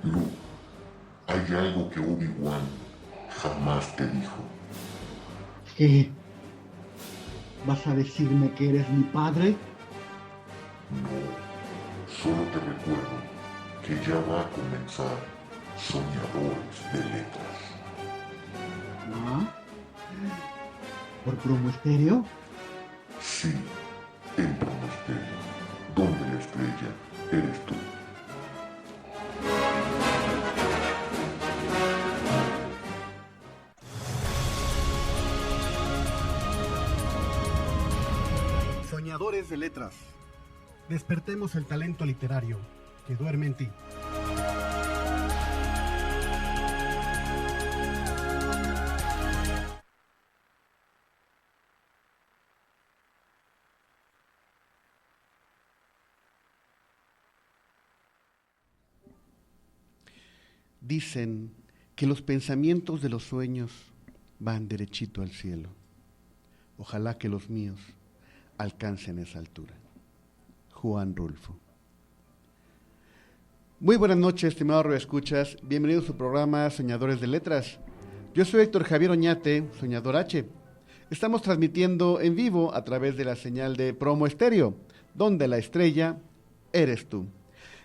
Luke, hay algo que Obi-Wan jamás te dijo. ¿Qué? ¿Vas a decirme que eres mi padre? No, solo te recuerdo que ya va a comenzar Soñadores de Letras. ¿Ah? ¿Por Promo Estéreo? Sí, en Promosterio, donde la estrella eres tú. Soñadores de letras. Despertemos el talento literario que duerme en ti. Dicen que los pensamientos de los sueños van derechito al cielo. Ojalá que los míos alcancen esa altura. Juan Rulfo. Muy buenas noches, estimados radioescuchas. Bienvenidos a su programa Soñadores de Letras. Yo soy Héctor Javier Oñate, Soñador H. Estamos transmitiendo en vivo a través de la señal de Promo Estéreo, donde la estrella eres tú.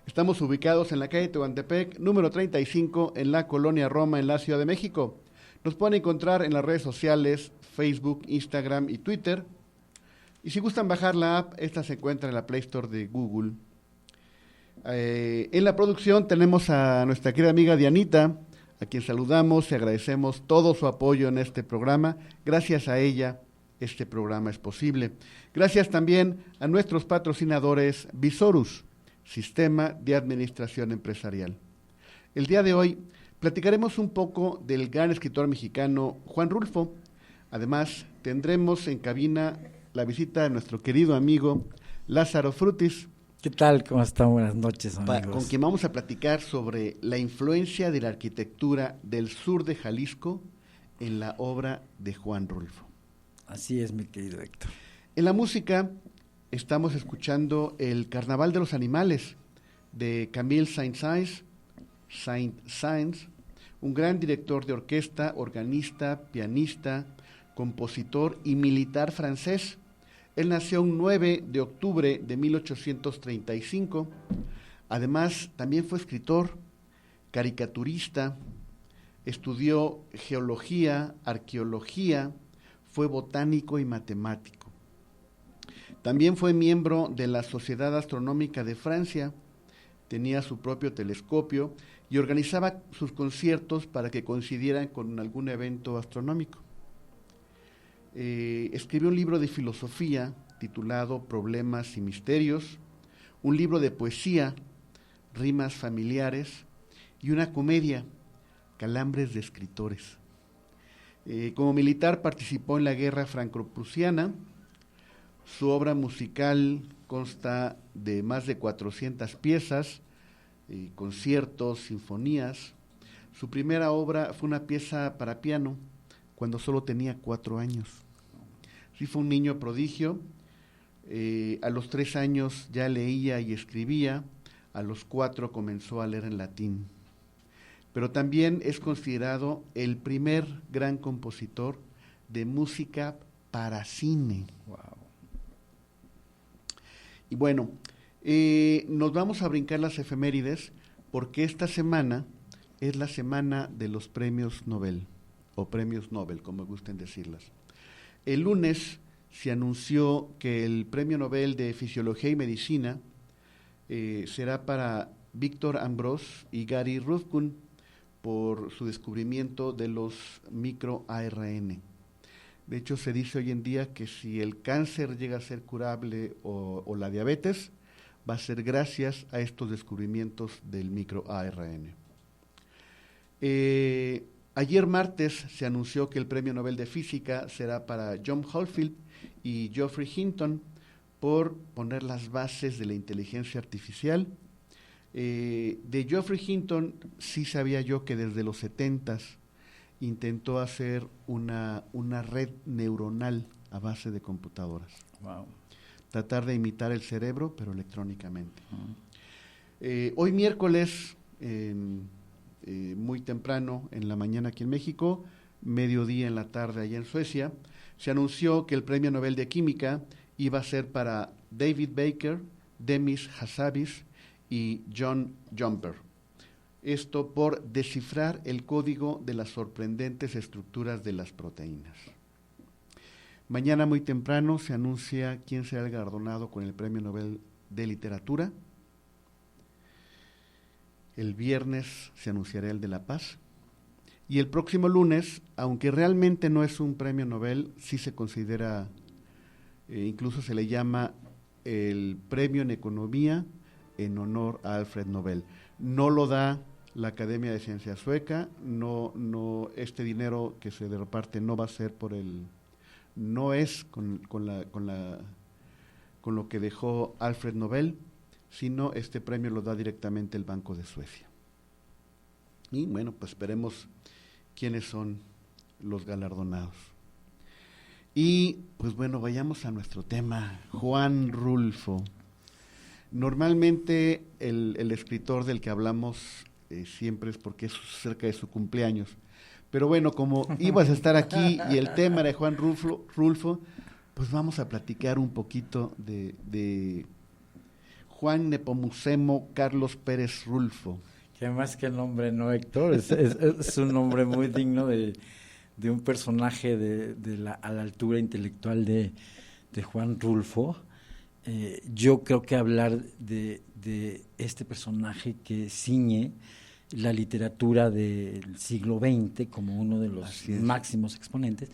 Estamos ubicados en la calle Tehuantepec, número 35, en la Colonia Roma, en la Ciudad de México. Nos pueden encontrar en las redes sociales, Facebook, Instagram y Twitter. Y si gustan bajar la app, esta se encuentra en la Play Store de Google. En la producción tenemos a nuestra querida amiga Dianita, a quien saludamos y agradecemos todo su apoyo en este programa. Gracias a ella, este programa es posible. Gracias también a nuestros patrocinadores Visorus, Sistema de Administración Empresarial. El día de hoy platicaremos un poco del gran escritor mexicano Juan Rulfo. Además, tendremos en cabina la visita de nuestro querido amigo Lázaro Frutis. ¿Qué tal? ¿Cómo están? Buenas noches, amigos. Con quien vamos a platicar sobre la influencia de la arquitectura del sur de Jalisco en la obra de Juan Rulfo. Así es, mi querido Héctor. En la música estamos escuchando El Carnaval de los Animales de Camille Saint-Saëns, un gran director de orquesta, organista, pianista, compositor y militar francés. Él nació un 9 de octubre de 1835. Además, también fue escritor, caricaturista, estudió geología, arqueología, fue botánico y matemático. También fue miembro de la Sociedad Astronómica de Francia, tenía su propio telescopio y organizaba sus conciertos para que coincidieran con algún evento astronómico. Escribió un libro de filosofía titulado Problemas y Misterios, un libro de poesía, Rimas Familiares, y una comedia, Calambres de Escritores. Como militar participó en la Guerra Franco-Prusiana. Su obra musical consta de más de 400 piezas, conciertos, sinfonías. Su primera obra fue una pieza para piano cuando solo tenía 4 años. Sí, fue un niño prodigio. A los 3 años ya leía y escribía, a los 4 comenzó a leer en latín. Pero también es considerado el primer gran compositor de música para cine. Wow. Y bueno, nos vamos a brincar las efemérides porque esta semana es la semana de los premios Nobel, o premios Nobel, como gusten decirlas. El lunes se anunció que el premio Nobel de Fisiología y Medicina será para Victor Ambros y Gary Ruvkun por su descubrimiento de los microARN. De hecho, se dice hoy en día que si el cáncer llega a ser curable o la diabetes, va a ser gracias a estos descubrimientos del microARN. Ayer martes se anunció que el Premio Nobel de Física será para John Caulfield y Geoffrey Hinton por poner las bases de la inteligencia artificial. De Geoffrey Hinton sí sabía yo que desde los 70s intentó hacer una red neuronal a base de computadoras. Wow. Tratar de imitar el cerebro, pero electrónicamente. Hoy miércoles muy temprano en la mañana aquí en México, mediodía en la tarde allá en Suecia, se anunció que el Premio Nobel de Química iba a ser para David Baker, Demis Hassabis y John Jumper. Esto por descifrar el código de las sorprendentes estructuras de las proteínas. Mañana muy temprano se anuncia quién será el galardonado con el Premio Nobel de Literatura. El viernes se anunciará el de la Paz. Y el próximo lunes, aunque realmente no es un premio Nobel, sí se considera, incluso se le llama el Premio en Economía en honor a Alfred Nobel. No lo da la Academia de Ciencias Sueca, este dinero que se reparte no va a ser no es con lo que dejó Alfred Nobel, sino este premio lo da directamente el Banco de Suecia. Y bueno, pues esperemos quiénes son los galardonados. Y pues bueno, vayamos a nuestro tema, Juan Rulfo. Normalmente el escritor del que hablamos siempre es porque es cerca de su cumpleaños. Pero bueno, como ibas a estar aquí y el tema era Juan Rulfo, pues vamos a platicar un poquito de Juan Nepomucemo Carlos Pérez Rulfo. Que más que el nombre, no, Héctor, es un nombre muy digno de un personaje a la altura intelectual de Juan Rulfo. Yo creo que hablar de este personaje que ciñe la literatura del siglo XX como uno de los máximos exponentes,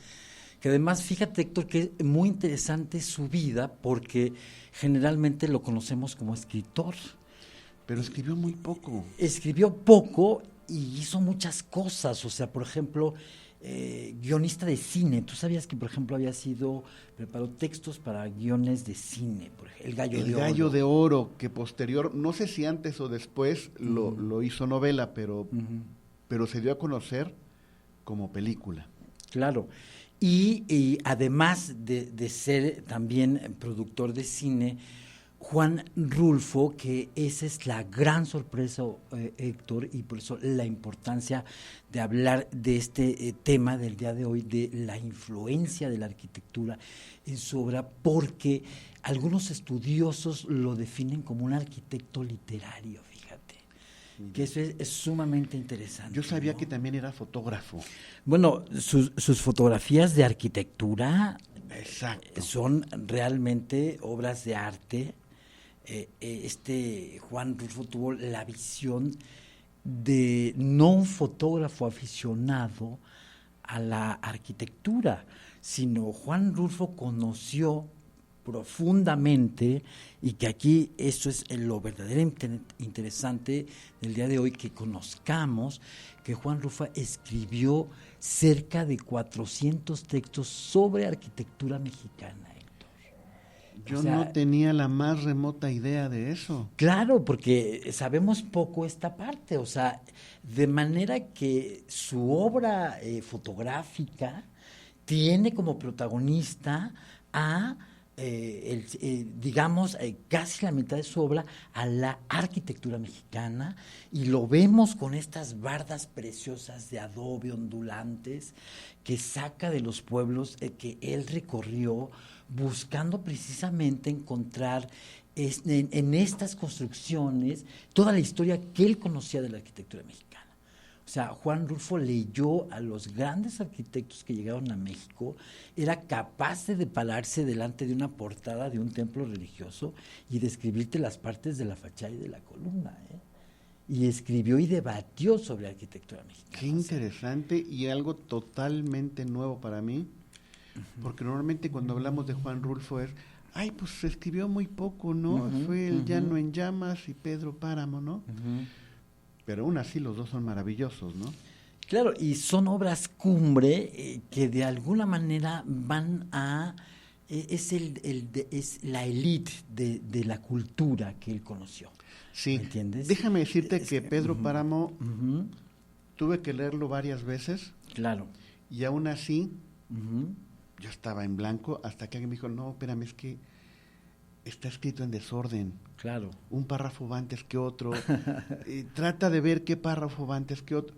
que además, fíjate, Héctor, que es muy interesante su vida porque generalmente lo conocemos como escritor. Pero escribió muy poco. Escribió poco y hizo muchas cosas, o sea, por ejemplo, guionista de cine. ¿Tú sabías que, por ejemplo, preparó textos para guiones de cine? Por ejemplo, El Gallo de Oro, que posterior, no sé si antes o después lo hizo novela, pero se dio a conocer como película. Claro, y además de ser también productor de cine, Juan Rulfo, que esa es la gran sorpresa, Héctor, y por eso la importancia de hablar de este tema del día de hoy, de la influencia de la arquitectura en su obra, porque algunos estudiosos lo definen como un arquitecto literario, fíjate, que eso es sumamente interesante. Yo sabía que también era fotógrafo. Bueno, sus fotografías de arquitectura son realmente obras de arte. Juan Rulfo tuvo la visión de no un fotógrafo aficionado a la arquitectura, sino Juan Rulfo conoció profundamente, y que aquí eso es lo verdaderamente interesante del día de hoy, que conozcamos que Juan Rulfo escribió cerca de 400 textos sobre arquitectura mexicana. Yo no tenía la más remota idea de eso. Claro, porque sabemos poco esta parte, o sea, de manera que su obra fotográfica tiene como protagonista a, casi la mitad de su obra a la arquitectura mexicana, y lo vemos con estas bardas preciosas de adobe ondulantes que saca de los pueblos que él recorrió, buscando precisamente encontrar en estas construcciones toda la historia que él conocía de la arquitectura mexicana. O sea, Juan Rulfo leyó a los grandes arquitectos que llegaron a México, era capaz de pararse delante de una portada de un templo religioso y describirte las partes de la fachada y de la columna, y escribió y debatió sobre arquitectura mexicana. Qué interesante, y algo totalmente nuevo para mí. Porque normalmente cuando hablamos de Juan Rulfo pues se escribió muy poco, ¿no? Fue El Llano en Llamas y Pedro Páramo, ¿no? Pero aún así los dos son maravillosos, ¿no? Claro, y son obras cumbre que de alguna manera van a... es la élite de la cultura que él conoció. Sí, ¿me entiendes? Déjame decirte que Pedro Páramo tuve que leerlo varias veces. Claro. Y aún así... yo estaba en blanco hasta que alguien me dijo, no, espérame, es que está escrito en desorden. Claro. Un párrafo va antes que otro. Trata de ver qué párrafo va antes que otro.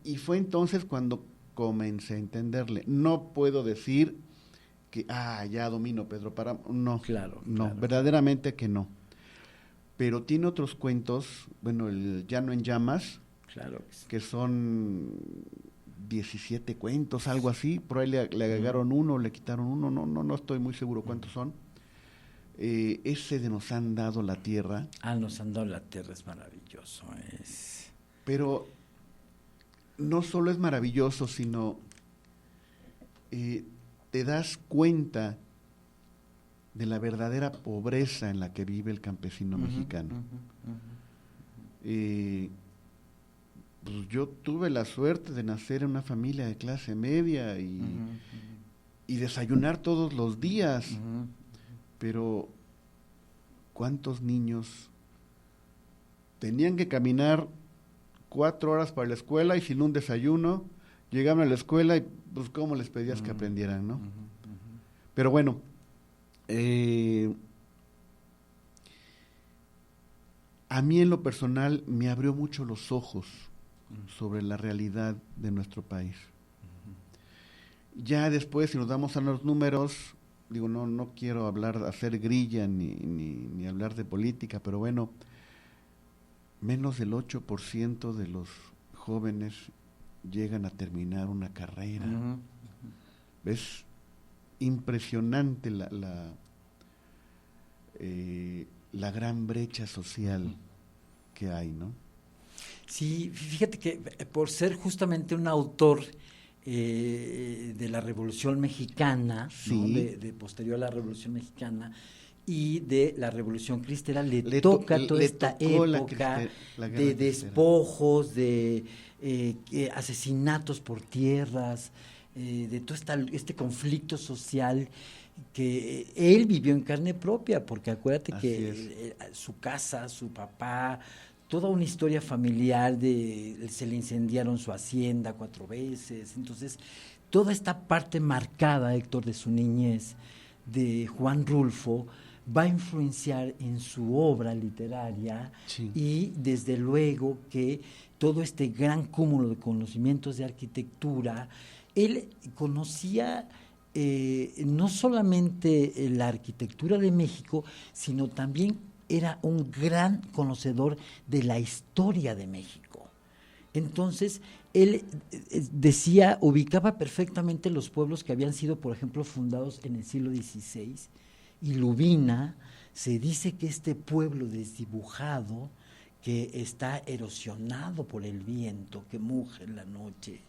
Y fue entonces cuando comencé a entenderle. No puedo decir que, ya domino Pedro Páramo. No, Claro, no, claro. verdaderamente que no. Pero tiene otros cuentos, bueno, el Llano en Llamas, Claro que sí. que son 17 cuentos, algo así. Por ahí le agregaron uno, le quitaron uno, no estoy muy seguro cuántos son. Ese de Nos han dado la tierra. Nos han dado la tierra es maravilloso. Pero no solo es maravilloso, sino te das cuenta de la verdadera pobreza en la que vive el campesino mexicano. Pues yo tuve la suerte de nacer en una familia de clase media y desayunar todos los días, pero ¿cuántos niños tenían que caminar 4 horas para la escuela y sin un desayuno? Llegaban a la escuela y pues cómo les pedías que aprendieran, ¿no? Pero bueno, a mí en lo personal me abrió mucho los ojos sobre la realidad de nuestro país. Ya después, si nos damos a los números, digo, no quiero hacer grilla ni hablar de política, pero bueno, menos del 8% de los jóvenes llegan a terminar una carrera. Es impresionante la gran brecha social que hay, ¿no? Sí, fíjate que por ser justamente un autor de la Revolución Mexicana, sí, ¿no? de posterior a la Revolución Mexicana y de la Revolución Cristera, le toca toda esta época de despojos, de asesinatos por tierras, de todo este conflicto social que él vivió en carne propia, porque acuérdate que su casa, su papá, toda una historia familiar, se le incendiaron su hacienda 4 veces, entonces toda esta parte marcada, Héctor, de su niñez, de Juan Rulfo, va a influenciar en su obra literaria, sí, y desde luego que todo este gran cúmulo de conocimientos de arquitectura, él conocía no solamente la arquitectura de México, sino también era un gran conocedor de la historia de México. Entonces, él ubicaba perfectamente los pueblos que habían sido, por ejemplo, fundados en el siglo XVI, y Lubina, se dice que este pueblo desdibujado, que está erosionado por el viento, que muge en la noche,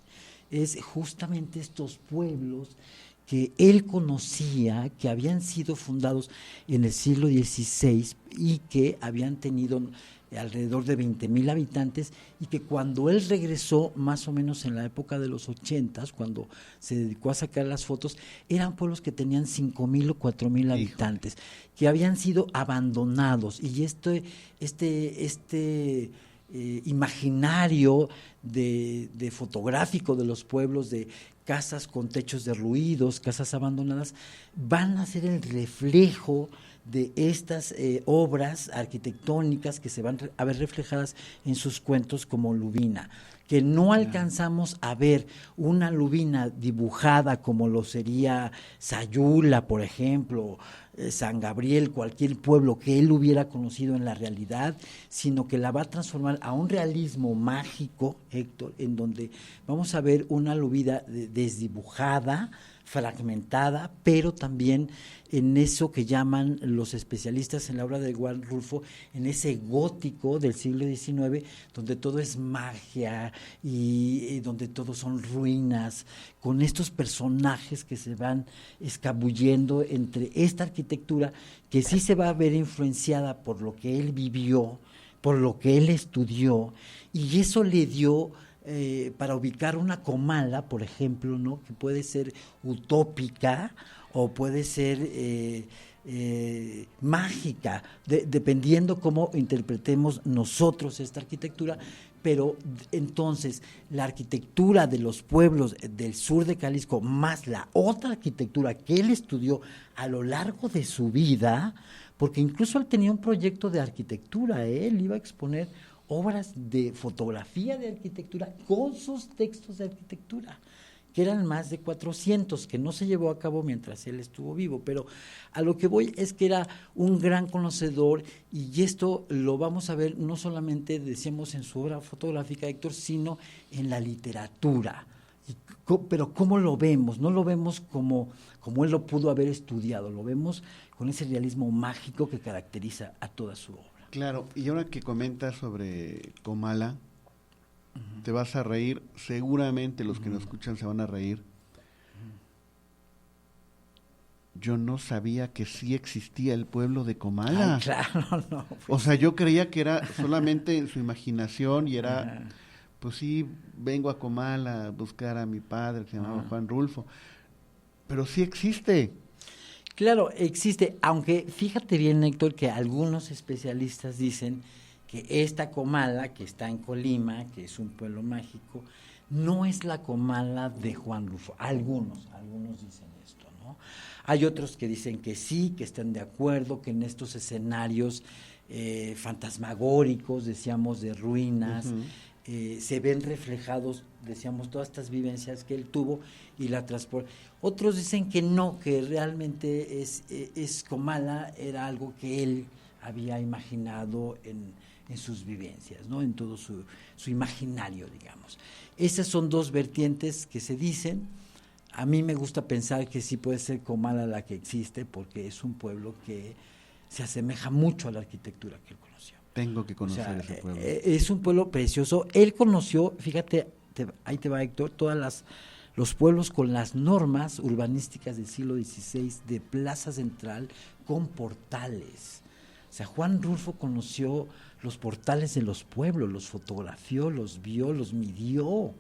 es justamente estos pueblos que él conocía, que habían sido fundados en el siglo XVI y que habían tenido alrededor de 20,000 habitantes, y que cuando él regresó, más o menos en la época de los 80s, cuando se dedicó a sacar las fotos, eran pueblos que tenían 5,000 o 4,000 habitantes, que habían sido abandonados, y este imaginario de fotográfico de los pueblos, de casas con techos derruidos, casas abandonadas, van a ser el reflejo de estas obras arquitectónicas que se van a ver reflejadas en sus cuentos como Lubina, que no alcanzamos a ver una Lubina dibujada como lo sería Sayula, por ejemplo, San Gabriel, cualquier pueblo que él hubiera conocido en la realidad, sino que la va a transformar a un realismo mágico, Héctor, en donde vamos a ver una Lubina desdibujada, fragmentada, pero también en eso que llaman los especialistas en la obra de Juan Rulfo, en ese gótico del siglo XIX, donde todo es magia y donde todo son ruinas, con estos personajes que se van escabullendo entre esta arquitectura que sí se va a ver influenciada por lo que él vivió, por lo que él estudió, y eso le dio para ubicar una Comala, por ejemplo, ¿no? Que puede ser utópica o puede ser mágica, dependiendo cómo interpretemos nosotros esta arquitectura. Pero entonces la arquitectura de los pueblos del sur de Jalisco, más la otra arquitectura que él estudió a lo largo de su vida, porque incluso él tenía un proyecto de arquitectura, él iba a exponer obras de fotografía de arquitectura con sus textos de arquitectura, que eran más de 400, que no se llevó a cabo mientras él estuvo vivo, pero a lo que voy es que era un gran conocedor, y esto lo vamos a ver no solamente, decíamos, en su obra fotográfica, Héctor, sino en la literatura. Pero ¿cómo lo vemos? No lo vemos como él lo pudo haber estudiado, lo vemos con ese realismo mágico que caracteriza a toda su obra. Claro, y ahora que comentas sobre Comala, te vas a reír, seguramente los que nos escuchan se van a reír. Yo no sabía que sí existía el pueblo de Comala. Ay, claro, no. O sea, yo creía que era solamente en su imaginación y era, Ajá. pues sí, vengo a Comala a buscar a mi padre que se llamaba Juan Rulfo. Pero sí existe. Claro, existe, aunque fíjate bien, Héctor, que algunos especialistas dicen que esta Comala, que está en Colima, que es un pueblo mágico, no es la Comala de Juan Rulfo. Algunos dicen esto, ¿no? Hay otros que dicen que sí, que están de acuerdo, que en estos escenarios fantasmagóricos, decíamos, de ruinas, se ven reflejados, decíamos, todas estas vivencias que él tuvo y la transporta. Otros dicen que no, que realmente es Comala, era algo que él había imaginado en sus vivencias, ¿no? En todo su imaginario, digamos. Esas son dos vertientes que se dicen. A mí me gusta pensar que sí puede ser Comala la que existe, porque es un pueblo que se asemeja mucho a la arquitectura que él conoció. Tengo que conocer ese pueblo. Es un pueblo precioso. Él conoció, fíjate, ahí te va, Héctor, los pueblos con las normas urbanísticas del siglo XVI de Plaza Central con portales. O sea, Juan Rulfo conoció los portales de los pueblos, los fotografió, los vio, los midió,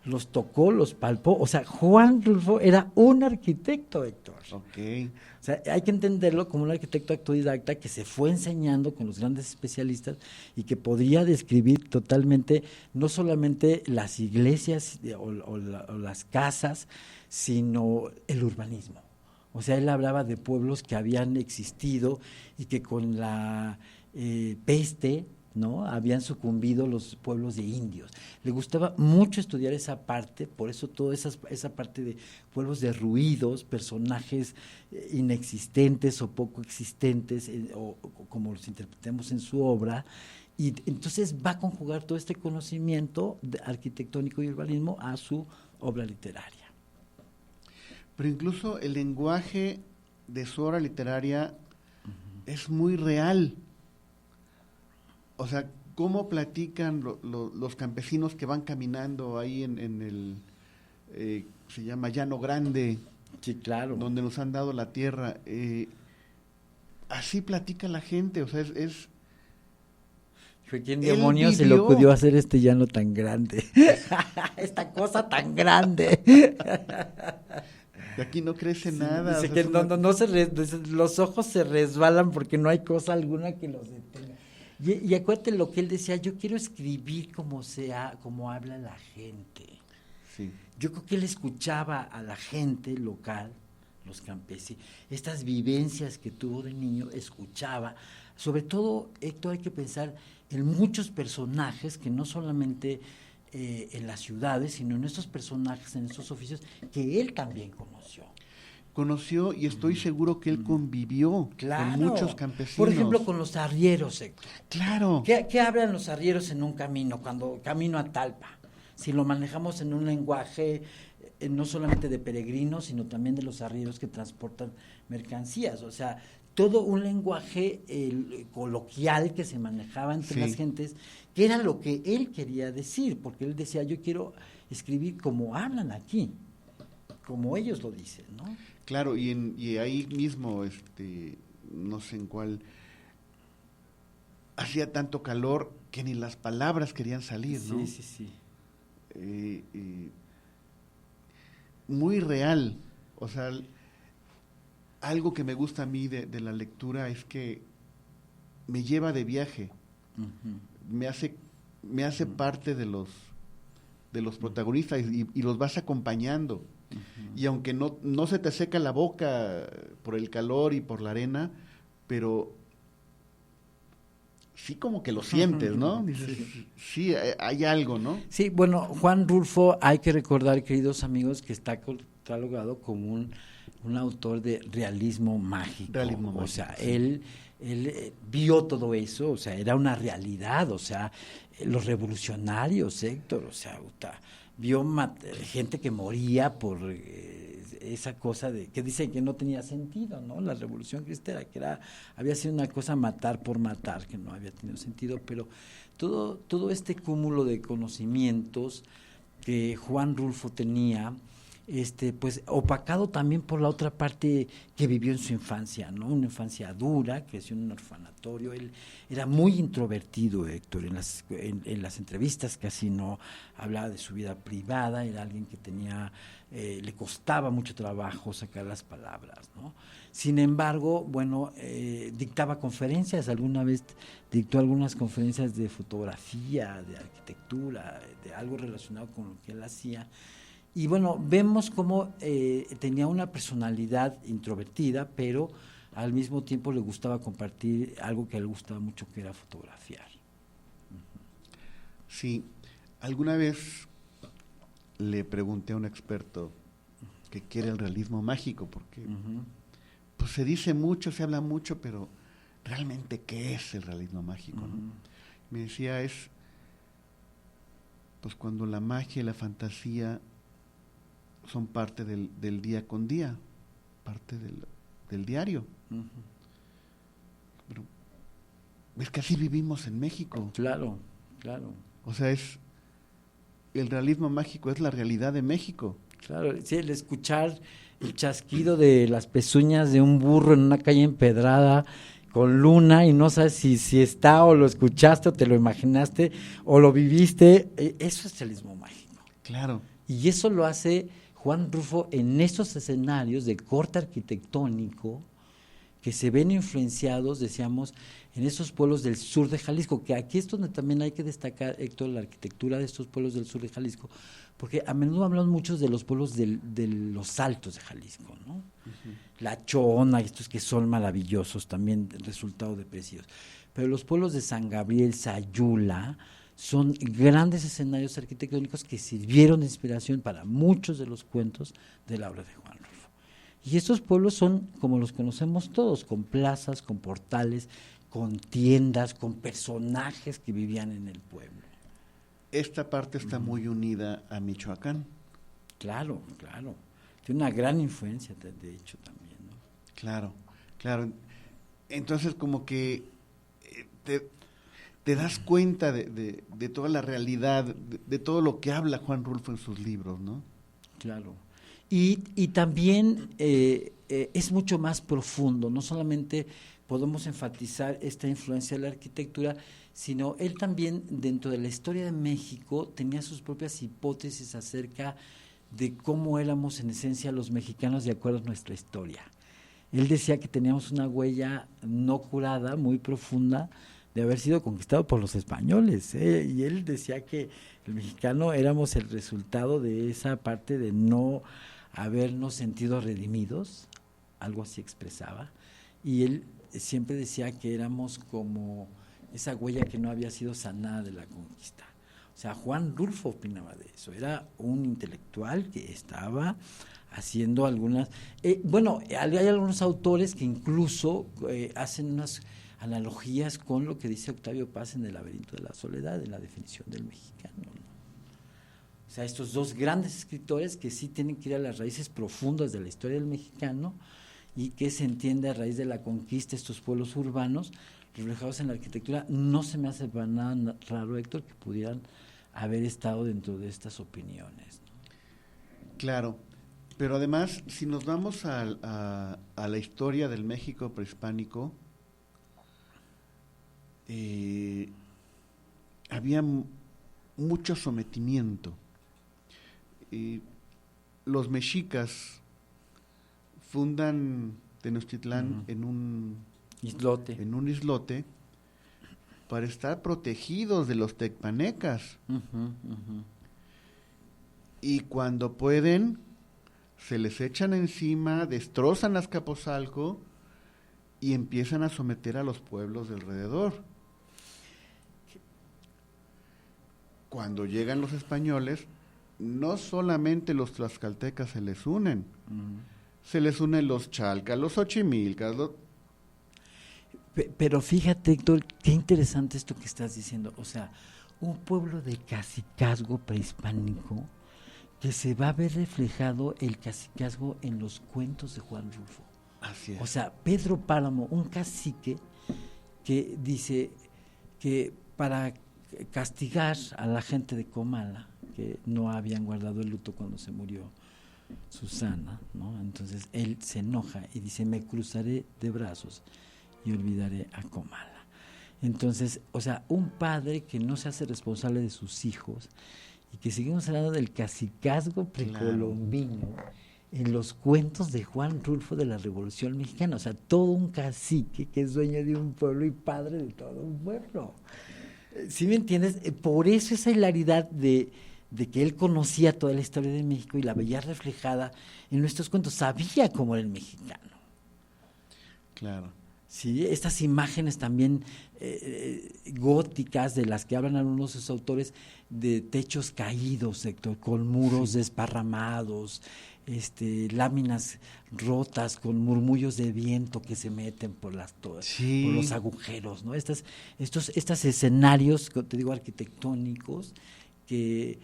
los tocó, los palpó. O sea, Juan Rulfo era un arquitecto, Héctor. Ok. O sea, hay que entenderlo como un arquitecto autodidacta que se fue enseñando con los grandes especialistas y que podría describir totalmente, no solamente las iglesias o las casas, sino el urbanismo. O sea, él hablaba de pueblos que habían existido y que con la peste, ¿no?, habían sucumbido los pueblos de indios. Le gustaba mucho estudiar esa parte, por eso toda esa parte de pueblos derruidos, personajes inexistentes o poco existentes, o como los interpretemos en su obra, y entonces va a conjugar todo este conocimiento arquitectónico y urbanismo a su obra literaria. Pero incluso el lenguaje de su obra literaria es muy real. O sea, ¿cómo platican los campesinos que van caminando ahí en el, se llama Llano Grande? Sí, claro. Donde nos han dado la tierra. Así platica la gente, o sea, ¿Quién demonios se le ocurrió hacer este llano tan grande? Esta cosa tan grande. De aquí no crece nada. Dice que los ojos se resbalan porque no hay cosa alguna que los detenga. Y acuérdate lo que él decía, yo quiero escribir como habla la gente. Sí. Yo creo que él escuchaba a la gente local, los campesinos, estas vivencias que tuvo de niño, escuchaba. Sobre todo, Héctor, hay que pensar en muchos personajes que no solamente en las ciudades, sino en estos personajes, en estos oficios, que él también conoció. Y estoy seguro que él convivió con muchos campesinos. Por ejemplo, con los arrieros, Héctor. Claro. ¿Qué hablan los arrieros en un camino, cuando camino a Talpa? Si lo manejamos en un lenguaje no solamente de peregrinos, sino también de los arrieros que transportan mercancías. O sea, todo un lenguaje coloquial que se manejaba entre las gentes, que era lo que él quería decir, porque él decía, yo quiero escribir como hablan aquí, como ellos lo dicen, ¿no? Claro, y ahí mismo, no sé en cuál, hacía tanto calor que ni las palabras querían salir, ¿no? Sí. Muy real, o sea, algo que me gusta a mí de la lectura es que me lleva de viaje, me hace parte de los protagonistas y los vas acompañando. Y aunque no se te seca la boca por el calor y por la arena, pero sí como que lo sientes, ¿no? Dices, sí, hay algo, ¿no? Sí, bueno, Juan Rulfo, hay que recordar, queridos amigos, que está catalogado como un autor de realismo mágico. Realismo o mágico, sea, sí. él vio todo eso, o sea, era una realidad, o sea, los revolucionarios, Héctor, o sea, vio gente que moría por esa cosa de que dicen que no tenía sentido, ¿no? La Revolución Cristera, que había sido una cosa matar por matar, que no había tenido sentido, pero todo este cúmulo de conocimientos que Juan Rulfo tenía, pues opacado también por la otra parte que vivió en su infancia, ¿no? Una infancia dura, creció en un orfanatorio. Él era muy introvertido, Héctor, en las entrevistas casi no hablaba de su vida privada, era alguien que le costaba mucho trabajo sacar las palabras, ¿no? Sin embargo, bueno, dictaba conferencias, alguna vez dictó algunas conferencias de fotografía, de arquitectura, de algo relacionado con lo que él hacía. Y bueno, vemos cómo tenía una personalidad introvertida, pero al mismo tiempo le gustaba compartir algo que a él le gustaba mucho, que era fotografiar. Sí, alguna vez le pregunté a un experto que quiere el realismo mágico, porque pues se dice mucho, se habla mucho, pero realmente ¿qué es el realismo mágico? ¿No? Me decía, pues cuando la magia y la fantasía son parte del día con día, parte del diario. Pero es que así vivimos en México. Claro, claro. O sea, el realismo mágico es la realidad de México. Claro, sí, el escuchar el chasquido de las pezuñas de un burro en una calle empedrada con luna y no sabes si está o lo escuchaste o te lo imaginaste o lo viviste, eso es realismo mágico. Claro. Y eso lo hace Juan Rulfo en esos escenarios de corte arquitectónico que se ven influenciados, decíamos, en esos pueblos del sur de Jalisco, que aquí es donde también hay que destacar, Héctor, la arquitectura de estos pueblos del sur de Jalisco, porque a menudo hablamos muchos de los pueblos de los altos de Jalisco, ¿no? La Chona, estos que son maravillosos, también resultado de precios. Pero los pueblos de San Gabriel, Sayula, son grandes escenarios arquitectónicos que sirvieron de inspiración para muchos de los cuentos de la obra de Juan Rulfo. Y estos pueblos son como los conocemos todos, con plazas, con portales, con tiendas, con personajes que vivían en el pueblo. Esta parte está muy unida a Michoacán. Claro, claro. Tiene una gran influencia, de hecho, también, ¿no? Claro, claro. Entonces, como que te das cuenta de toda la realidad, de todo lo que habla Juan Rulfo en sus libros, ¿no? Claro. Y también es mucho más profundo, no solamente podemos enfatizar esta influencia de la arquitectura, sino él también, dentro de la historia de México, tenía sus propias hipótesis acerca de cómo éramos en esencia los mexicanos de acuerdo a nuestra historia. Él decía que teníamos una huella no curada, muy profunda, de haber sido conquistado por los españoles, y él decía que el mexicano éramos el resultado de esa parte de no habernos sentido redimidos, algo así expresaba, y él siempre decía que éramos como esa huella que no había sido sanada de la conquista. O sea, Juan Rulfo opinaba de eso, era un intelectual que estaba haciendo algunas... bueno, hay algunos autores que incluso hacen unas analogías con lo que dice Octavio Paz en El laberinto de la soledad, en la definición del mexicano, ¿no? O sea, estos dos grandes escritores que sí tienen que ir a las raíces profundas de la historia del mexicano y que se entiende a raíz de la conquista de estos pueblos urbanos reflejados en la arquitectura. No se me hace para nada raro, Héctor, que pudieran haber estado dentro de estas opiniones, ¿no? Claro, pero además, si nos vamos a la historia del México prehispánico, había mucho sometimiento. Los mexicas fundan Tenochtitlán en un islote para estar protegidos de los tecpanecas. Y cuando pueden, se les echan encima, destrozan Azcapotzalco y empiezan a someter a los pueblos de alrededor. Cuando llegan los españoles, no solamente los tlaxcaltecas se les unen, se les unen los chalcas, los xochimilcas, Pero fíjate, Héctor, qué interesante esto que estás diciendo. O sea, un pueblo de cacicazgo prehispánico que se va a ver reflejado el cacicazgo en los cuentos de Juan Rulfo. Así es. O sea, Pedro Páramo, un cacique que dice que para castigar a la gente de Comala, que no habían guardado el luto cuando se murió Susana, ¿no? Entonces él se enoja y dice, me cruzaré de brazos y olvidaré a Comala. Entonces, o sea, un padre que no se hace responsable de sus hijos y que seguimos hablando del cacicazgo precolombino en los cuentos de Juan Rulfo de la Revolución Mexicana. O sea, todo un cacique que es dueño de un pueblo y padre de todo un pueblo. ¿Sí me entiendes? Por eso esa hilaridad de que él conocía toda la historia de México y la veía reflejada en nuestros cuentos, sabía cómo era el mexicano. Claro. Sí, estas imágenes también góticas de las que hablan algunos de sus autores, de techos caídos, Héctor, con muros desparramados, láminas rotas con murmullos de viento que se meten por por los agujeros, ¿no? Estos escenarios, te digo, arquitectónicos que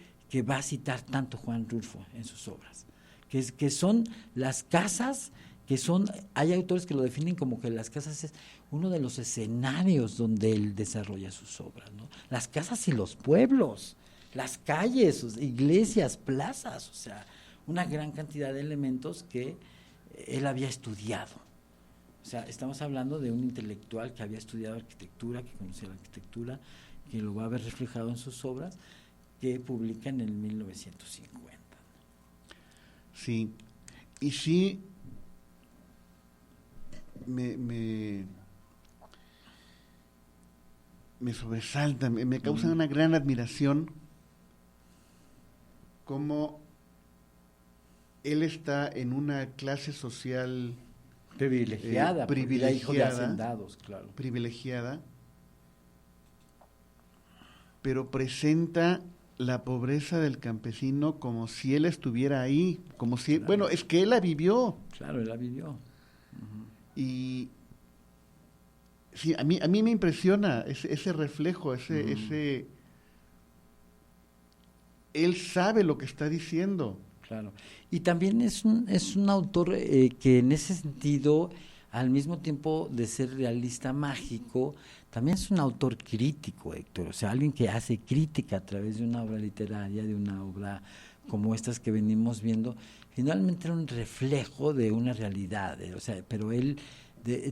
va a citar tanto Juan Rulfo en sus obras, que son las casas, hay autores que lo definen como que las casas es uno de los escenarios donde él desarrolla sus obras, ¿no? Las casas y los pueblos, las calles, iglesias, plazas, o sea, una gran cantidad de elementos que él había estudiado. O sea, estamos hablando de un intelectual que había estudiado arquitectura, que conocía la arquitectura, que lo va a ver reflejado en sus obras, que publica en el 1950. Sí, y sí me sobresalta, me causa una gran admiración cómo él está en una clase social privilegiada, hijo de hacendados, claro. Privilegiada, pero presenta la pobreza del campesino como si él estuviera ahí, como si, claro. Bueno, es que él la vivió. Claro, él la vivió. Y sí, a mí me impresiona ese reflejo, ese él sabe lo que está diciendo. Claro. Y también es un autor que en ese sentido, al mismo tiempo de ser realista mágico, también es un autor crítico, Héctor. O sea, alguien que hace crítica a través de una obra literaria, de una obra como estas que venimos viendo. Finalmente era un reflejo de una realidad, o sea, pero él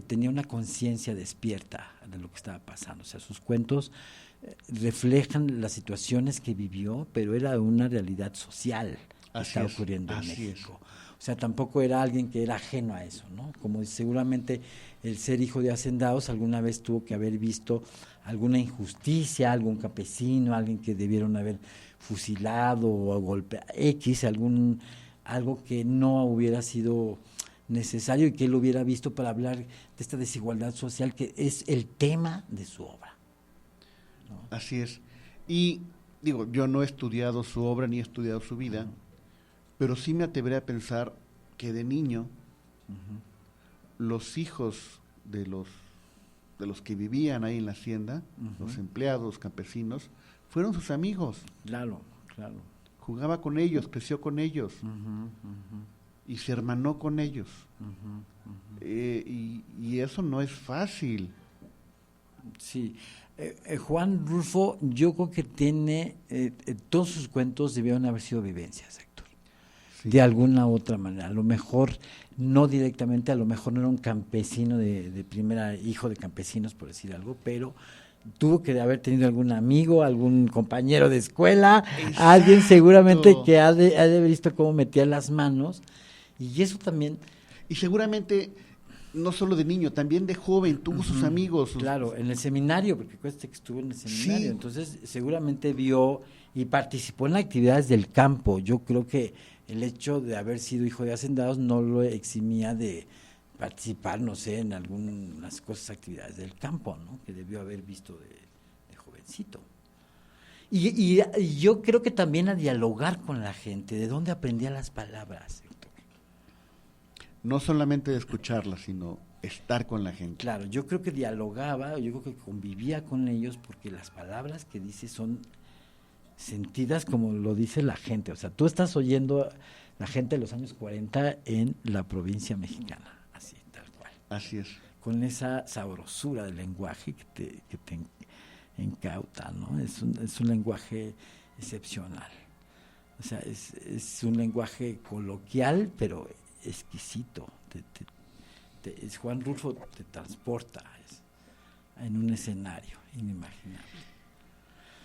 tenía una conciencia despierta de lo que estaba pasando. O sea, sus cuentos reflejan las situaciones que vivió, pero era una realidad social que estaba ocurriendo en México. O sea, tampoco era alguien que era ajeno a eso, ¿no? Como seguramente el ser hijo de hacendados alguna vez tuvo que haber visto alguna injusticia, algún campesino, alguien que debieron haber fusilado o golpeado, algo que no hubiera sido necesario y que él hubiera visto para hablar de esta desigualdad social que es el tema de su obra, ¿no? Así es. Y digo, yo no he estudiado su obra ni he estudiado su vida, pero sí me atreveré a pensar que de niño los hijos de los que vivían ahí en la hacienda, los empleados, campesinos, fueron sus amigos. Claro, claro. Jugaba con ellos, creció con ellos y se hermanó con ellos. Y eso no es fácil. Sí. Juan Rulfo, yo creo que tiene, todos sus cuentos debieron haber sido vivencias, Héctor. Sí. De alguna u otra manera. A lo mejor, no directamente, a lo mejor no era un campesino de primera, hijo de campesinos, por decir algo, pero tuvo que haber tenido algún amigo, algún compañero de escuela, alguien seguramente que ha de haber visto cómo metía las manos, y eso también. Y seguramente, no solo de niño, también de joven, tuvo sus amigos. Claro, en el seminario, porque cuesta que estuvo en el seminario, entonces seguramente vio y participó en actividades del campo. Yo creo que el hecho de haber sido hijo de hacendados no lo eximía de participar, no sé, en algunas cosas, actividades del campo, ¿no? Que debió haber visto de jovencito. Y yo creo que también a dialogar con la gente, de dónde aprendía las palabras, Héctor. No solamente de escucharlas, sino estar con la gente. Claro, yo creo que dialogaba, yo creo que convivía con ellos, porque las palabras que dice son sentidas como lo dice la gente. O sea, tú estás oyendo la gente de los años 40 en la provincia mexicana, así, tal cual. Así es. Con esa sabrosura del lenguaje que te incauta, ¿no? Es un lenguaje excepcional. O sea, es un lenguaje coloquial, pero exquisito. Juan Rulfo te transporta en un escenario inimaginable.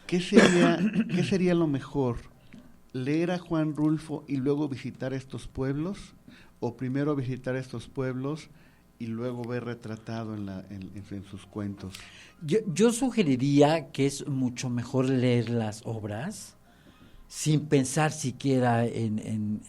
¿Qué sería lo mejor? ¿Leer a Juan Rulfo y luego visitar estos pueblos? ¿O primero visitar estos pueblos y luego ver retratado en sus cuentos? Yo sugeriría que es mucho mejor leer las obras sin pensar siquiera en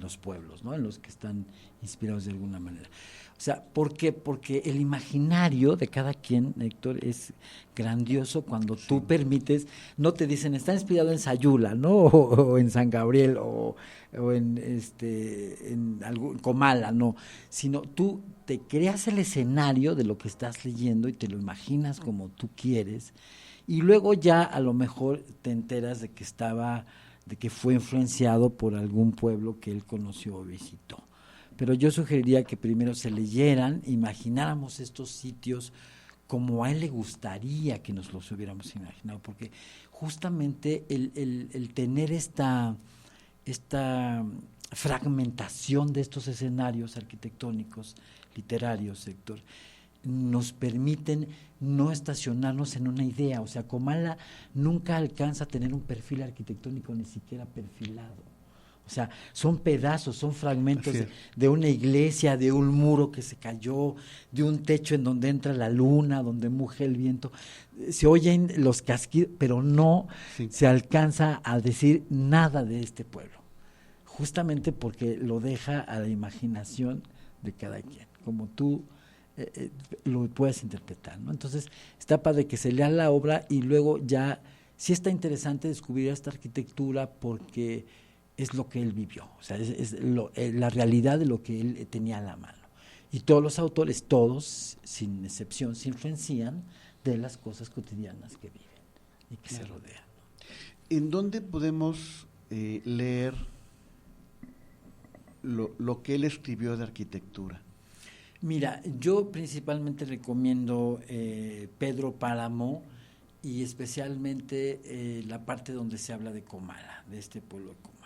los pueblos, ¿no? En los que están inspirados de alguna manera. O sea, ¿por qué? Porque el imaginario de cada quien, Héctor, es grandioso cuando tú permites, no te dicen, está inspirado en Sayula, ¿no? O en San Gabriel, o en Comala, no, sino tú te creas el escenario de lo que estás leyendo y te lo imaginas como tú quieres, y luego ya a lo mejor te enteras de que fue influenciado por algún pueblo que él conoció o visitó. Pero yo sugeriría que primero se leyeran, imagináramos estos sitios como a él le gustaría que nos los hubiéramos imaginado, porque justamente el tener esta fragmentación de estos escenarios arquitectónicos, literarios, Héctor, nos permiten no estacionarnos en una idea. O sea, Comala nunca alcanza a tener un perfil arquitectónico ni siquiera perfilado. O sea, son pedazos, son fragmentos de una iglesia, de un muro que se cayó, de un techo en donde entra la luna, donde muge el viento. Se oyen los casquidos, pero no se alcanza a decir nada de este pueblo. Justamente porque lo deja a la imaginación de cada quien, como tú lo puedes interpretar, ¿no? Entonces, está padre que se lea la obra y luego ya, sí está interesante descubrir esta arquitectura porque es lo que él vivió, o sea, la realidad de lo que él tenía a la mano. Y todos los autores, todos, sin excepción, se influencian de las cosas cotidianas que viven y que se rodean, ¿no? ¿En dónde podemos leer lo que él escribió de arquitectura? Mira, yo principalmente recomiendo Pedro Páramo y especialmente la parte donde se habla de Comala, de este pueblo de Comala.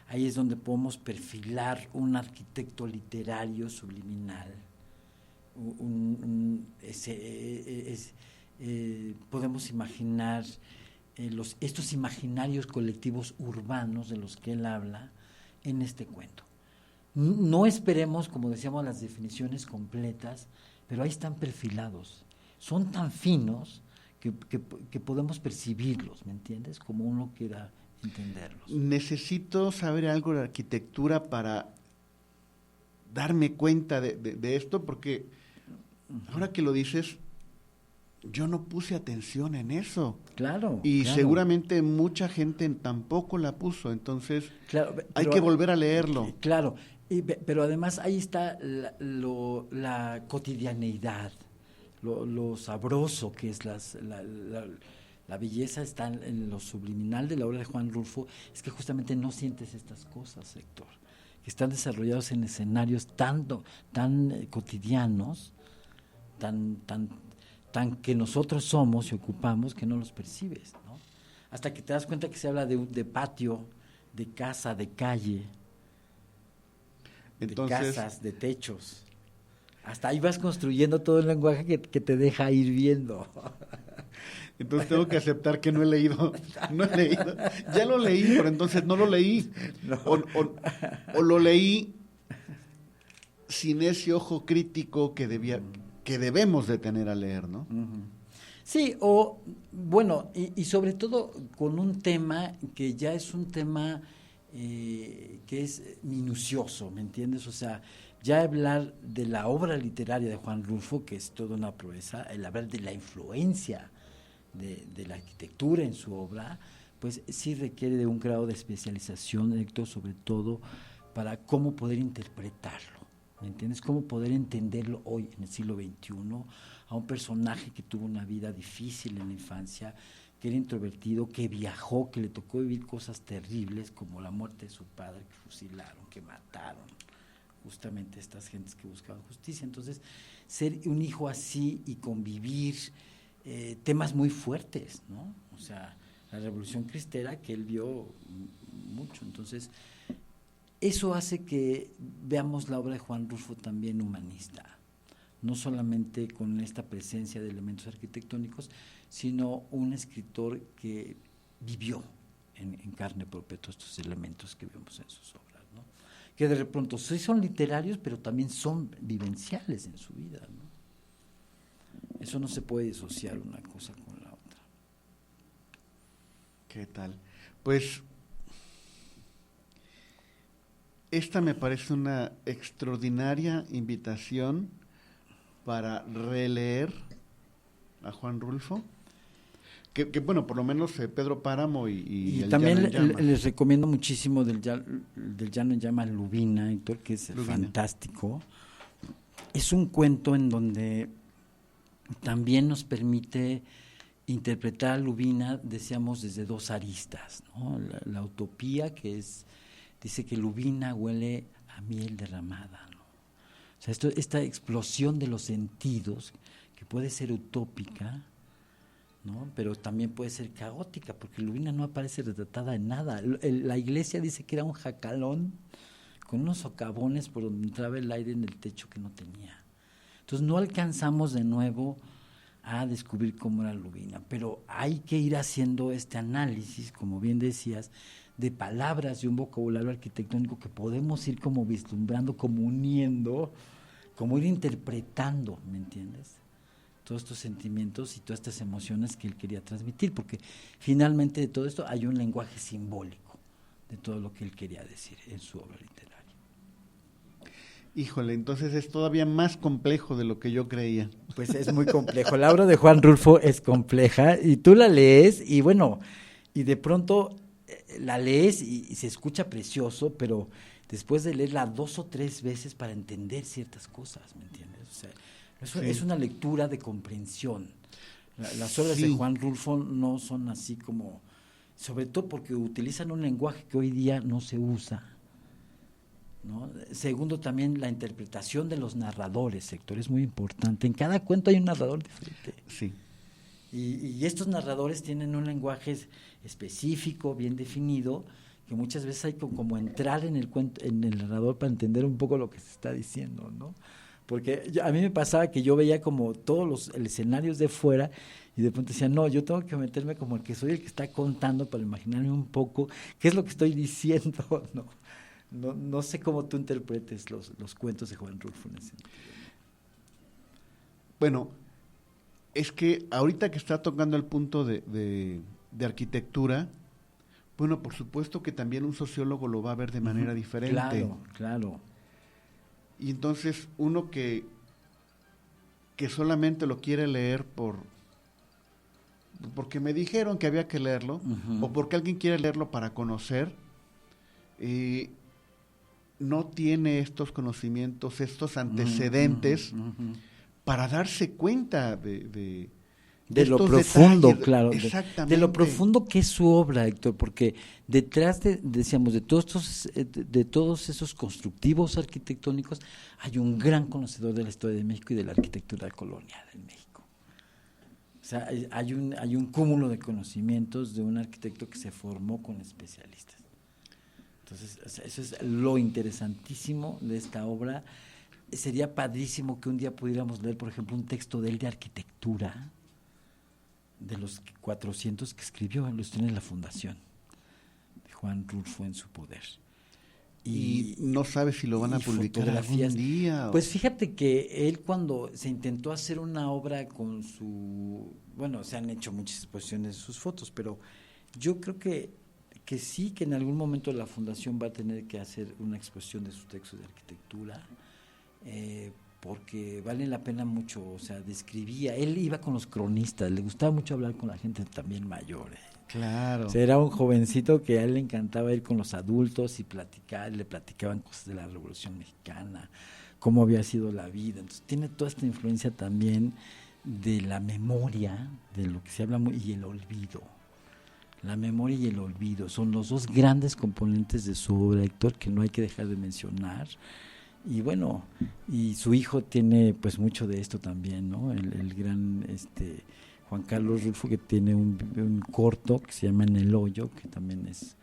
Ahí es donde podemos perfilar un arquitecto literario subliminal. Podemos imaginar estos imaginarios colectivos urbanos de los que él habla en este cuento. No esperemos, como decíamos, las definiciones completas, pero ahí están perfilados. Son tan finos que podemos percibirlos, ¿me entiendes? Como uno quiera entenderlos. Necesito saber algo de arquitectura para darme cuenta de esto, porque ahora que lo dices, yo no puse atención en eso. Claro. Y claro. seguramente mucha gente tampoco la puso, entonces claro, hay que volver a leerlo. Claro, pero además ahí está la cotidianeidad, lo sabroso que es la belleza está en lo subliminal de la obra de Juan Rulfo, es que justamente no sientes estas cosas, Héctor, que están desarrollados en escenarios tan cotidianos, tan que nosotros somos y ocupamos, que no los percibes, ¿no? Hasta que te das cuenta que se habla de patio, de casa, de calle, entonces, de casas, de techos. Hasta ahí vas construyendo todo el lenguaje que te deja ir viendo. Entonces tengo que aceptar que no he leído. Ya lo leí, pero entonces no lo leí. No. O lo leí sin ese ojo crítico que debemos de tener al leer, ¿no? Uh-huh. Sí, o bueno, y sobre todo con un tema que ya es un tema que es minucioso, ¿me entiendes? O sea, Ya hablar de la obra literaria de Juan Rulfo, que es toda una proeza, el hablar de la influencia de la arquitectura en su obra, pues sí requiere de un grado de especialización, Héctor, sobre todo para cómo poder interpretarlo, ¿me entiendes? Cómo poder entenderlo hoy en el siglo XXI, a un personaje que tuvo una vida difícil en la infancia, que era introvertido, que viajó, que le tocó vivir cosas terribles como la muerte de su padre, que fusilaron, que mataron, justamente estas gentes que buscaban justicia. Entonces, ser un hijo así y convivir temas muy fuertes, ¿no? O sea, la Revolución Cristera, que él vio mucho. Entonces, eso hace que veamos la obra de Juan Rulfo también humanista, no solamente con esta presencia de elementos arquitectónicos, sino un escritor que vivió en carne propia todos estos elementos que vemos en sus obras, ¿no? Que de pronto sí son literarios, pero también son vivenciales en su vida, ¿no? Eso no se puede disociar una cosa con la otra. ¿Qué tal? Pues esta me parece una extraordinaria invitación para releer a Juan Rulfo, que bueno, por lo menos Pedro Páramo y El también Llano en Llamas. les recomiendo muchísimo del Llano en Llamas, Lubina, Héctor, que es Lubina. fantástico. Es un cuento en donde también nos permite interpretar a Lubina, decíamos, desde dos aristas, ¿no? La utopía, que es, dice que Lubina huele a miel derramada, ¿no? O sea, esta explosión de los sentidos, que puede ser utópica, ¿no? Pero también puede ser caótica, porque Lubina no aparece retratada en nada. La iglesia dice que era un jacalón con unos socavones por donde entraba el aire en el techo que no tenía. Entonces no alcanzamos de nuevo a descubrir cómo era Lubina, pero hay que ir haciendo este análisis, como bien decías, de palabras y un vocabulario arquitectónico que podemos ir como vislumbrando, como uniendo, como ir interpretando, ¿me entiendes? Todos estos sentimientos y todas estas emociones que él quería transmitir, porque finalmente de todo esto hay un lenguaje simbólico de todo lo que él quería decir en su obra literaria. Híjole, entonces es todavía más complejo de lo que yo creía. Pues es muy complejo. La obra de Juan Rulfo es compleja y tú la lees y bueno, y de pronto la lees y se escucha precioso, pero después de leerla 2 o 3 veces para entender ciertas cosas, ¿me entiendes? O sea, es una lectura de comprensión. Las obras de Juan Rulfo no son así como, sobre todo porque utilizan un lenguaje que hoy día no se usa, ¿no? Segundo, también la interpretación de los narradores, Héctor, es muy importante. En cada cuento hay un narrador diferente. Sí. Y estos narradores tienen un lenguaje específico, bien definido, que muchas veces hay como entrar en el cuento, en el narrador para entender un poco lo que se está diciendo, ¿no? Porque a mí me pasaba que yo veía como todos los escenarios de fuera y de pronto decía, no, yo tengo que meterme como el que soy el que está contando para imaginarme un poco qué es lo que estoy diciendo, ¿no? No sé cómo tú interpretes los cuentos de Juan Rulfo en ese sentido. Bueno, es que ahorita que está tocando el punto de arquitectura, bueno, por supuesto que también un sociólogo lo va a ver de manera diferente. Claro, claro. Y entonces uno que solamente lo quiere leer porque me dijeron que había que leerlo, o porque alguien quiere leerlo para conocer, no tiene estos conocimientos, estos antecedentes para darse cuenta de lo profundo, detalles, claro, exactamente. de lo profundo que es su obra, Héctor, porque detrás decíamos, de todos esos constructivos arquitectónicos, hay un gran conocedor de la historia de México y de la arquitectura colonial en México. O sea, hay un cúmulo de conocimientos de un arquitecto que se formó con especialistas. Entonces, eso es lo interesantísimo de esta obra. Sería padrísimo que un día pudiéramos leer, por ejemplo, un texto de él de arquitectura, de los 400 que escribió, los tiene en la Fundación de Juan Rulfo en su poder. Y no sabe si lo van a publicar algún día. Pues fíjate que él, cuando se intentó hacer una obra con su... Bueno, se han hecho muchas exposiciones de sus fotos, pero yo creo que sí, que en algún momento la Fundación va a tener que hacer una exposición de sus textos de arquitectura, porque vale la pena mucho, o sea, describía, él iba con los cronistas, le gustaba mucho hablar con la gente también mayor. Claro. O sea, era un jovencito que a él le encantaba ir con los adultos y platicar, le platicaban cosas de la Revolución Mexicana, cómo había sido la vida. Entonces tiene toda esta influencia también de la memoria, de lo que se habla y el olvido. La memoria y el olvido son los dos grandes componentes de su obra, Héctor, que no hay que dejar de mencionar. Y bueno, y su hijo tiene pues mucho de esto también, ¿no? El gran Juan Carlos Rulfo, que tiene un corto que se llama En el hoyo, que también es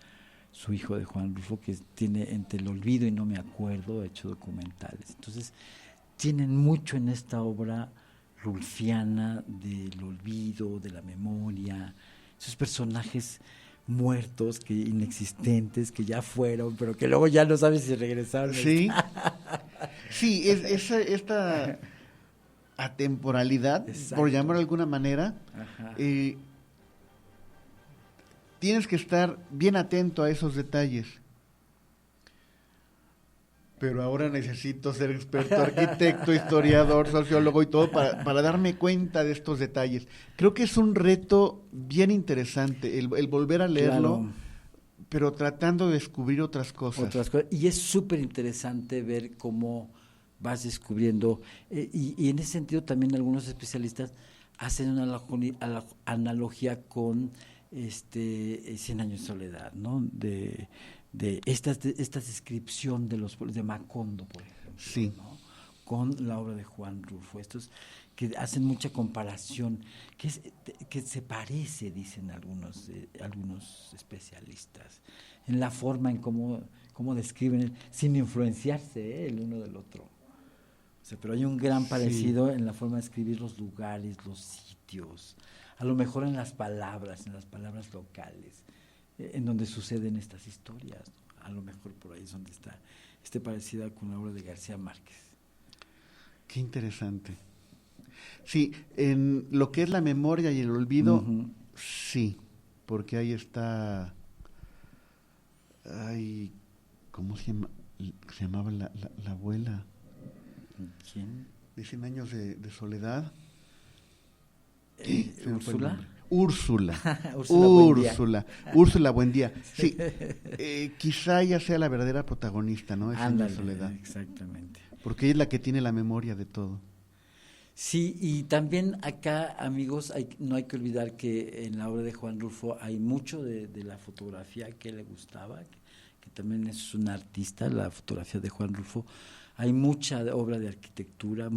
su hijo de Juan Rulfo, que tiene Entre el olvido y No me acuerdo, hecho documentales. Entonces, tienen mucho en esta obra rulfiana del olvido, de la memoria, esos personajes muertos, que inexistentes, que ya fueron, pero que luego ya no sabes si regresaron. Sí, sí, esta atemporalidad, Exacto. por llamarlo de alguna manera, tienes que estar bien atento a esos detalles. Pero ahora necesito ser experto, arquitecto, historiador, sociólogo y todo para darme cuenta de estos detalles. Creo que es un reto bien interesante el volver a leerlo, claro, pero tratando de descubrir otras cosas. Y es súper interesante ver cómo vas descubriendo, y en ese sentido también algunos especialistas hacen una analogía con 100 años de soledad, ¿no? De esta descripción de Macondo, por ejemplo, sí, ¿no? Con la obra de Juan Rulfo, estos que hacen mucha comparación, que se parece, dicen algunos especialistas, en la forma en cómo describen, sin influenciarse el uno del otro. O sea, pero hay un gran parecido en la forma de escribir los lugares, los sitios, a lo mejor en las palabras locales, en donde suceden estas historias. A lo mejor por ahí es donde está parecida con la obra de García Márquez. Qué interesante. Sí, en lo que es la memoria y el olvido, sí, porque ahí está, ¿cómo se llamaba la abuela? ¿Quién? De 100 años de soledad. ¿Úrsula? Úrsula Buendía. Sí, quizá ella sea la verdadera protagonista, ¿no? Esa Ándale, soledad. Exactamente. Porque ella es la que tiene la memoria de todo. Sí, y también acá, amigos, no hay que olvidar que en la obra de Juan Rulfo hay mucho de la fotografía que le gustaba, que también es un artista, la fotografía de Juan Rulfo. Hay mucha obra de arquitectura.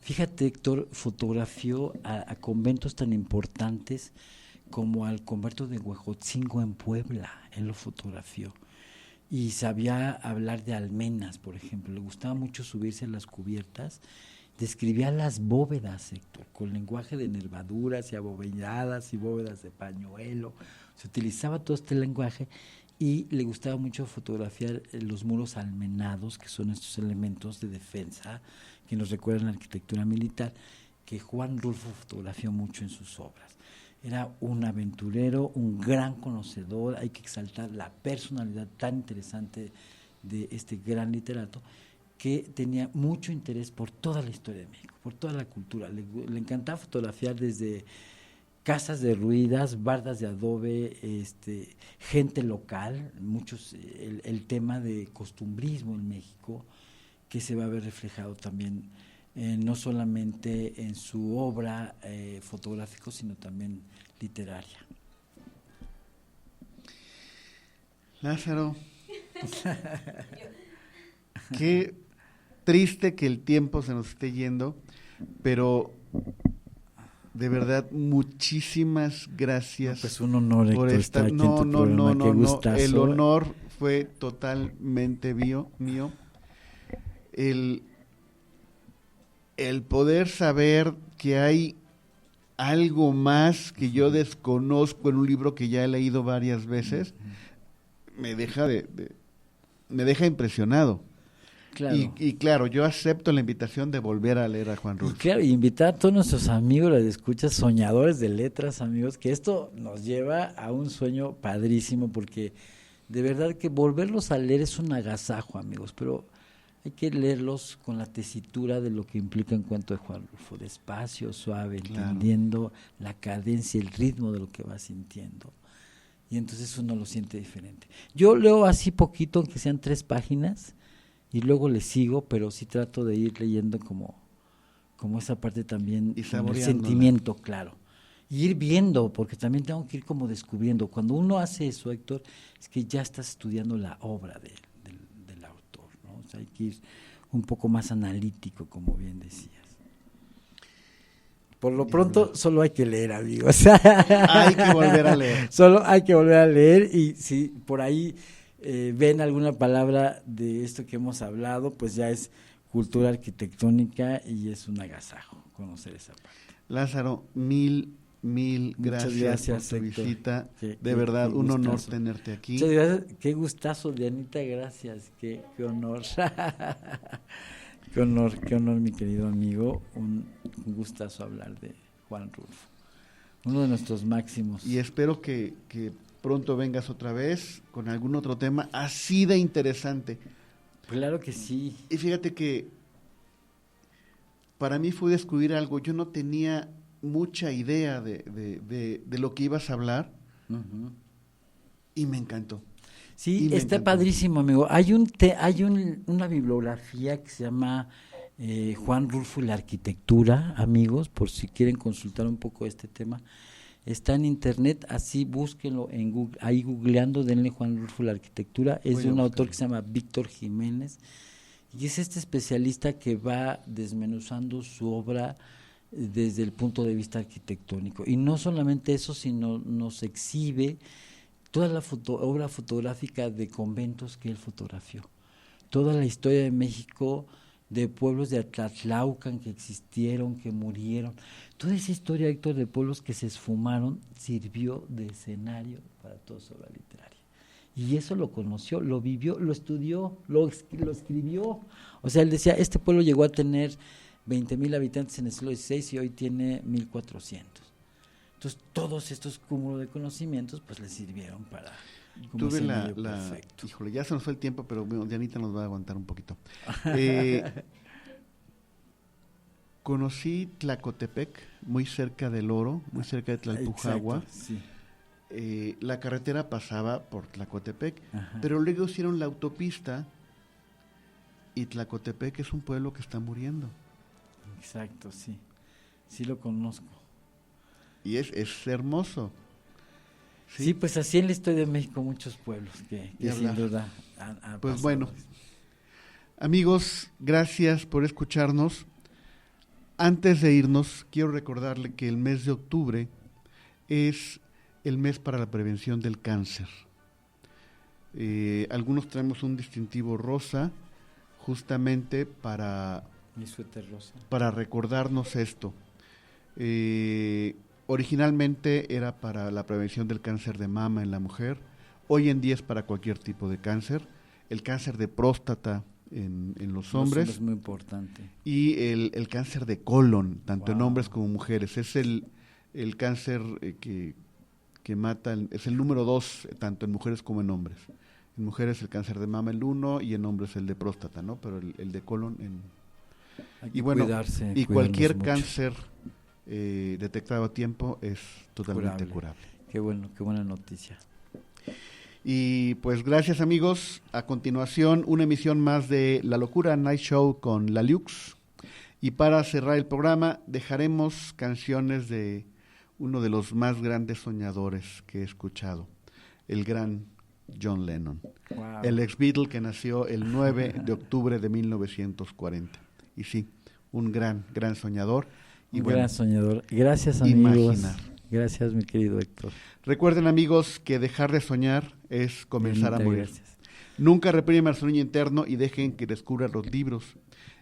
Fíjate, Héctor, fotografió a conventos tan importantes como al convento de Huejotzingo en Puebla. Él lo fotografió. Y sabía hablar de almenas, por ejemplo. Le gustaba mucho subirse a las cubiertas. Describía las bóvedas, Héctor, con lenguaje de nervaduras y abovedadas y bóvedas de pañuelo. Se utilizaba todo este lenguaje. Y le gustaba mucho fotografiar los muros almenados, que son estos elementos de defensa que nos recuerdan la arquitectura militar, que Juan Rulfo fotografió mucho en sus obras. Era un aventurero, un gran conocedor. Hay que exaltar la personalidad tan interesante de este gran literato, que tenía mucho interés por toda la historia de México, por toda la cultura. Le encantaba fotografiar desde casas derruidas, bardas de adobe, gente local, muchos, el tema de costumbrismo en México, que se va a ver reflejado también no solamente en su obra fotográfica, sino también literaria. Lázaro, qué triste que el tiempo se nos esté yendo, pero de verdad, muchísimas gracias. Pues un honor, Héctor, por estar. Qué gustazo. El honor fue totalmente mío. El poder saber que hay algo más que yo desconozco en un libro que ya he leído varias veces, me deja impresionado. Claro. Y claro, yo acepto la invitación de volver a leer a Juan Rulfo. Y claro, y invitar a todos nuestros amigos, los escuchas, soñadores de letras, amigos, que esto nos lleva a un sueño padrísimo, porque de verdad que volverlos a leer es un agasajo, amigos, pero hay que leerlos con la tesitura de lo que implica un cuento de Juan Rulfo, despacio, suave, Claro. entendiendo la cadencia, el ritmo de lo que va sintiendo. Y entonces uno lo siente diferente. Yo leo así poquito, aunque sean 3 páginas, y luego le sigo, pero sí trato de ir leyendo como esa parte también, Y con el saboreándola. sentimiento, claro. Y ir viendo, porque también tengo que ir como descubriendo. Cuando uno hace eso, Héctor, es que ya estás estudiando la obra del autor, ¿no? O sea, hay que ir un poco más analítico, como bien decías. Por lo pronto, solo hay que leer, amigos. Hay que volver a leer. Solo hay que volver a leer, y si por ahí ven alguna palabra de esto que hemos hablado, pues ya es cultura arquitectónica y es un agasajo conocer esa parte. Lázaro, mil Muchas gracias por gracias, tu Héctor. visita. Qué De verdad, un honor gustazo. tenerte aquí. Muchas gracias. Qué gustazo, Dianita, gracias. Qué honor. Qué honor, mi querido amigo. Un gustazo hablar de Juan Rulfo. Uno de nuestros máximos. Y espero que pronto vengas otra vez con algún otro tema así de interesante. Claro que sí. Y fíjate que para mí fue descubrir algo. Yo no tenía mucha idea de lo que ibas a hablar Uh-huh. y me encantó. Sí, Y me está encantó. padrísimo, amigo. Hay una bibliografía que se llama Juan Rulfo y la arquitectura, amigos, por si quieren consultar un poco este tema. Está en internet, así búsquenlo en Google, ahí googleando, denle Juan Rulfo y la arquitectura. Es Voy de a un autor buscarlo. que se llama Víctor Jiménez, y es este especialista que va desmenuzando su obra desde el punto de vista arquitectónico. Y no solamente eso, sino nos exhibe toda la obra fotográfica de conventos que él fotografió, toda la historia de México, de pueblos de Atlatlaucan que existieron, que murieron, toda esa historia, Héctor, de pueblos que se esfumaron, sirvió de escenario para toda su obra literaria. Y eso lo conoció, lo vivió, lo estudió, lo escribió. O sea, él decía, este pueblo llegó a tener 20,000 habitantes en el siglo XVI y hoy tiene 1,400. Entonces, todos estos cúmulos de conocimientos, pues le sirvieron para como Tuve escenario perfecto. híjole, ya se nos fue el tiempo, pero bueno, Dianita nos va a aguantar un poquito. Conocí Tlacotepec, muy cerca del Oro, muy cerca de Tlalpujahua. Exacto, sí. La carretera pasaba por Tlacotepec, Ajá. pero luego hicieron la autopista y Tlacotepec es un pueblo que está muriendo. Exacto, sí. Sí lo conozco. Y es hermoso. Sí, pues así en la historia de México muchos pueblos que Ni sin hablar. duda han Pues pasado. bueno, amigos, gracias por escucharnos. Antes de irnos, quiero recordarle que el mes de octubre es el mes para la prevención del cáncer. Algunos traemos un distintivo rosa justamente para Mi suéter rosa. recordarnos esto. Originalmente era para la prevención del cáncer de mama en la mujer, hoy en día es para cualquier tipo de cáncer, el cáncer de próstata en los hombres Es muy importante. y el cáncer de colon, tanto en Wow. hombres como mujeres. Es el cáncer que mata, es el número 2, tanto en mujeres como en hombres. En mujeres el cáncer de mama el 1 y en hombres el de próstata, ¿no? Pero el de colon Hay que y bueno, cuidarse, y cuidarnos cualquier mucho. cáncer detectado a tiempo es totalmente curable. Qué bueno, qué buena noticia. Y pues gracias, amigos. A continuación, una emisión más de La Locura Night Show con La Lux. Y para cerrar el programa, dejaremos canciones de uno de los más grandes soñadores que he escuchado, el gran John Lennon, Wow. el ex Beatle que nació el 9 de octubre de 1940. Y sí, un gran soñador. Y Un bueno, gran soñador. Gracias, amigos. imaginar. Gracias, mi querido Héctor. recuerden, amigos, que dejar de soñar es comenzar a Dianita, morir. gracias. Nunca repriman su niño interno y dejen que descubra los libros.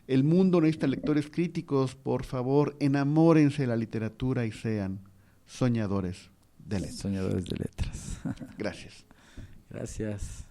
El mundo necesita lectores críticos. Por favor, enamórense de la literatura y sean soñadores de letras. Soñadores de letras. Gracias. Gracias.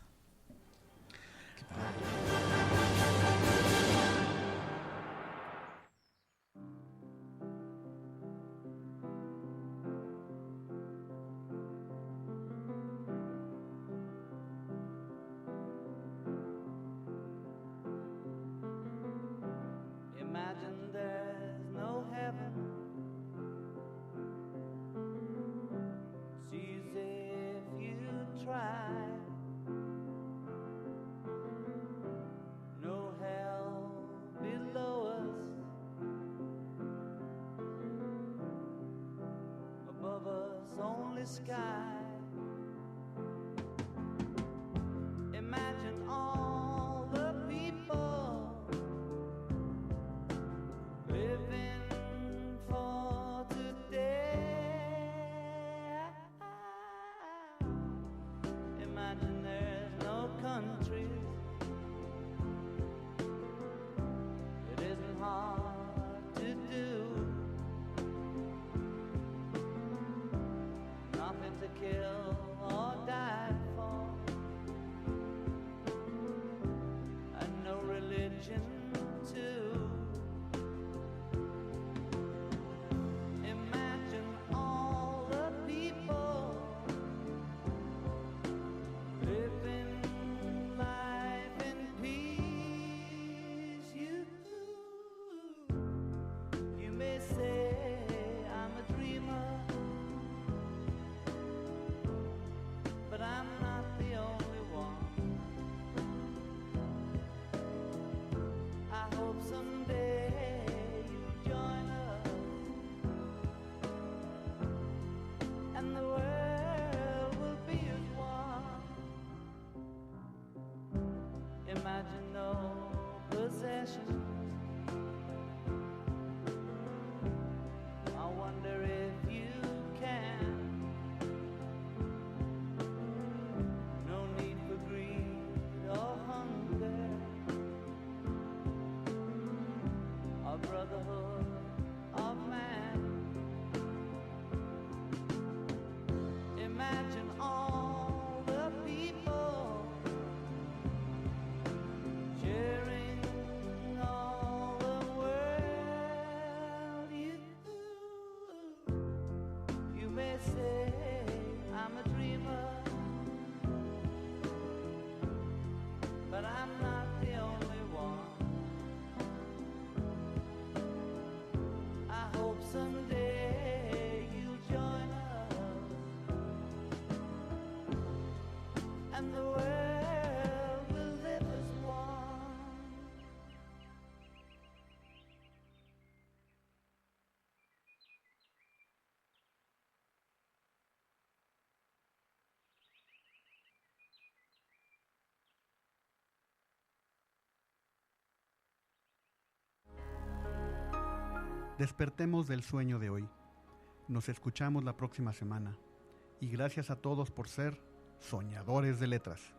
only sky. Imagine all the people living for today. Imagine there's no countries. It isn't hard to do. Nothing to kill or die for, and no religion too. Imagine all the people living life in peace. You may say I'm a dreamer, but I'm not the only one. I hope someday you'll join us, and the world will be as one. Imagine no possessions. I wonder if you can. No need for greed or hunger, or brotherhood of man. Imagine all the people sharing all the world. You may say I'm a dreamer, but I'm not the only one. I hope someday you'll join us, and the world will live as one. Despertemos del sueño de hoy. Nos escuchamos la próxima semana. Y gracias a todos por ser soñadores de letras.